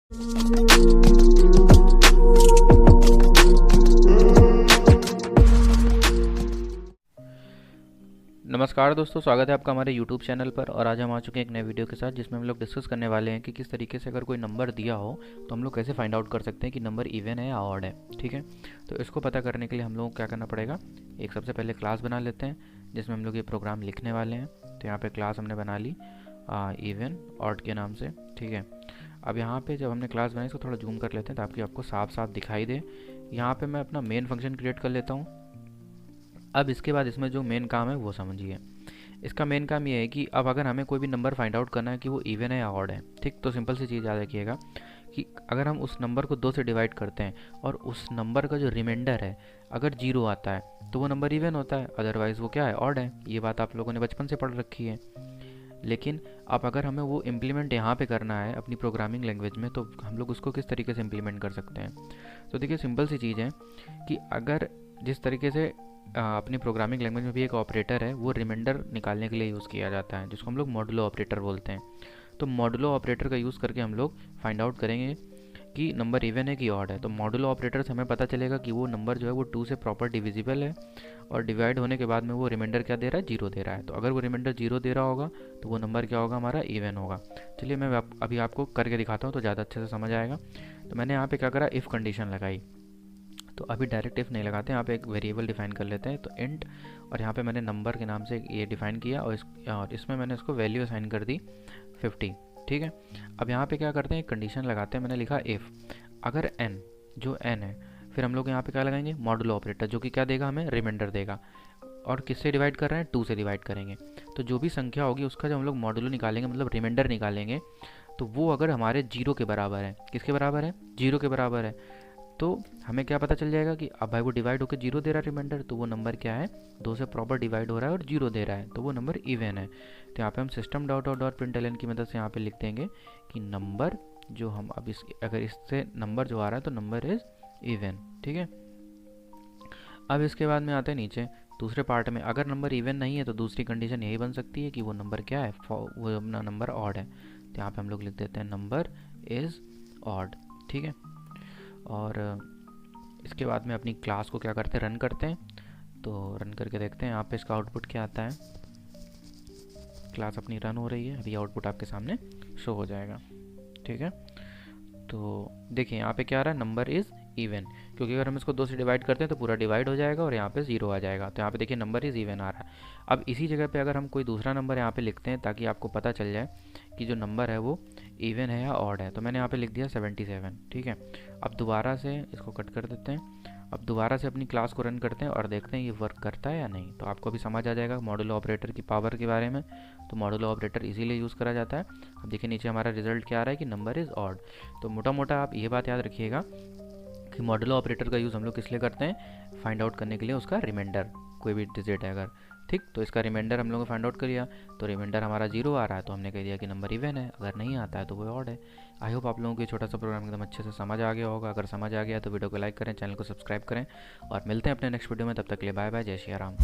नमस्कार दोस्तों, स्वागत है आपका हमारे YouTube चैनल पर। और आज हम आ चुके हैं एक नए वीडियो के साथ, जिसमें हम लोग डिस्कस करने वाले हैं कि किस तरीके से अगर कोई नंबर दिया हो तो हम लोग कैसे फाइंड आउट कर सकते हैं कि नंबर इवन है या ऑड है। ठीक है, तो इसको पता करने के लिए हम लोग क्या करना पड़ेगा, एक सबसे पहले क्लास बना लेते हैं जिसमें हम लोग ये प्रोग्राम लिखने वाले हैं। तो यहाँ पर क्लास हमने बना ली इवन ऑड के नाम से। ठीक है, अब यहाँ पे जब हमने क्लास बनाई इसको थोड़ा जूम कर लेते हैं ताकि आपको साफ साफ दिखाई दे। यहाँ पे मैं अपना मेन फंक्शन क्रिएट कर लेता हूँ। अब इसके बाद इसमें जो मेन काम है वो समझिए। इसका मेन काम ये है कि अब अगर हमें कोई भी नंबर फाइंड आउट करना है कि वो इवन है या ऑड है, ठीक, तो सिंपल सी चीज़ याद रखिएगा कि अगर हम उस नंबर को 2 से डिवाइड करते हैं और उस नंबर का जो रिमाइंडर है अगर 0 आता है तो वो नंबर इवन होता है, अदरवाइज़ वो क्या है, ऑड है। ये बात आप लोगों ने बचपन से पढ़ रखी है। लेकिन अब अगर हमें वो इम्प्लीमेंट यहाँ पे करना है अपनी प्रोग्रामिंग लैंग्वेज में, तो हम लोग उसको किस तरीके से इम्प्लीमेंट कर सकते हैं। तो देखिए, सिंपल सी चीज़ है कि अगर जिस तरीके से अपनी प्रोग्रामिंग लैंग्वेज में भी एक ऑपरेटर है, वो रिमाइंडर निकालने के लिए यूज़ किया जाता है, जिसको हम लोग मॉडुलो ऑपरेटर बोलते हैं। तो मॉडुलो ऑपरेटर का यूज़ करके हम लोग फाइंड आउट करेंगे कि नंबर इवन है कि ऑड है। तो मॉडुलो ऑपरेटर से हमें पता चलेगा कि वो नंबर जो है वो 2 से प्रॉपर डिविजिबल है और डिवाइड होने के बाद में वो रिमाइंडर क्या दे रहा है, 0 दे रहा है। तो अगर वो रिमाइंडर 0 दे रहा होगा तो वो नंबर क्या होगा, हमारा इवन होगा। चलिए मैं अभी आपको करके दिखाता हूँ तो ज़्यादा अच्छे से समझ आएगा। तो मैंने यहाँ पे क्या करा, इफ़ कंडीशन लगाई। तो अभी डायरेक्ट इफ़ नहीं लगाते, यहाँ पे एक वेरिएबल डिफाइन कर लेते हैं। तो इंट, और यहाँ पे मैंने नंबर के नाम से ये डिफाइन किया और इसमें मैंने इसको वैल्यू असाइन कर दी 50। ठीक है, अब यहाँ पे क्या करते हैं, एक कंडीशन लगाते हैं। मैंने लिखा इफ़ अगर n, जो n है, फिर हम लोग यहाँ पे क्या लगाएंगे, मॉडुलो ऑपरेटर, जो कि क्या देगा, हमें रिमाइंडर देगा। और किससे डिवाइड कर रहे हैं, 2 से डिवाइड करेंगे। तो जो भी संख्या होगी उसका जब हम लोग मॉडुलो निकालेंगे, मतलब रिमाइंडर निकालेंगे, तो वो अगर हमारे 0 के बराबर है, किसके बराबर है, 0 के बराबर है, तो हमें क्या पता चल जाएगा कि अब भाई वो डिवाइड होकर 0 दे रहा है रिमाइंडर, तो वो नंबर क्या है, 2 से प्रॉपर डिवाइड हो रहा है और 0 दे रहा है, तो वो नंबर इवन है। तो यहाँ पे हम system dot out dot println की मदद से यहाँ पे लिख देंगे कि नंबर जो हम अब अगर इससे नंबर जो आ रहा है तो नंबर इज़ इवन। ठीक है, अब इसके बाद में आते हैं नीचे दूसरे पार्ट में। अगर नंबर इवन नहीं है तो दूसरी कंडीशन यही बन सकती है कि वो नंबर क्या है, वो अपना नंबर ऑड है। तो यहाँ पे हम लोग लिख देते हैं नंबर इज़ ऑड। ठीक है, और इसके बाद में अपनी क्लास को क्या करते हैं, रन करते हैं। तो रन करके देखते हैं यहाँ पे इसका आउटपुट क्या आता है। क्लास अपनी रन हो रही है, अभी आउटपुट आपके सामने शो हो जाएगा। ठीक है, तो देखिए यहाँ पे क्या आ रहा है, नंबर इज़ इवन, क्योंकि अगर हम इसको 2 से डिवाइड करते हैं तो पूरा डिवाइड हो जाएगा और यहाँ पे 0 आ जाएगा। तो यहाँ पे देखिए नंबर इज़ इवन आ रहा है। अब इसी जगह पे अगर हम कोई दूसरा नंबर यहाँ पे लिखते हैं ताकि आपको पता चल जाए कि जो नंबर है वो इवन है या ऑड है, तो मैंने यहाँ पे लिख दिया 77। ठीक है, अब दोबारा से इसको कट कर देते हैं। अब दोबारा से अपनी क्लास को रन करते हैं और देखते हैं ये वर्क करता है या नहीं। तो आपको अभी समझ आ जाएगा मॉडुलो ऑपरेटर की पावर के बारे में। तो मॉडुलो ऑपरेटर इजीली यूज़ करा जाता है। अब देखिए नीचे हमारा रिजल्ट क्या आ रहा है कि नंबर इज़ ऑड। तो मोटा मोटा आप ये बात याद रखिएगा कि मॉडुलो ऑपरेटर का यूज़ हम लोग किस लिए करते हैं, फाइंड आउट करने के लिए उसका रिमाइंडर, कोई भी डिजिट है अगर, ठीक, तो इसका रिमाइंडर हम लोगों ने फाइंड आउट कर लिया। तो रिमाइंडर हमारा 0 आ रहा है तो हमने कह दिया कि नंबर इवन है, अगर नहीं आता है तो वो ऑड है। आई होप आप लोगों को ये छोटा सा प्रोग्राम एकदम अच्छे से समझ आ गया होगा। अगर समझ आ गया तो वीडियो को लाइक करें, चैनल को सब्सक्राइब करें और मिलते हैं अपने नेक्स्ट वीडियो में। तब तक के लिए बाय बाय, जय श्री राम।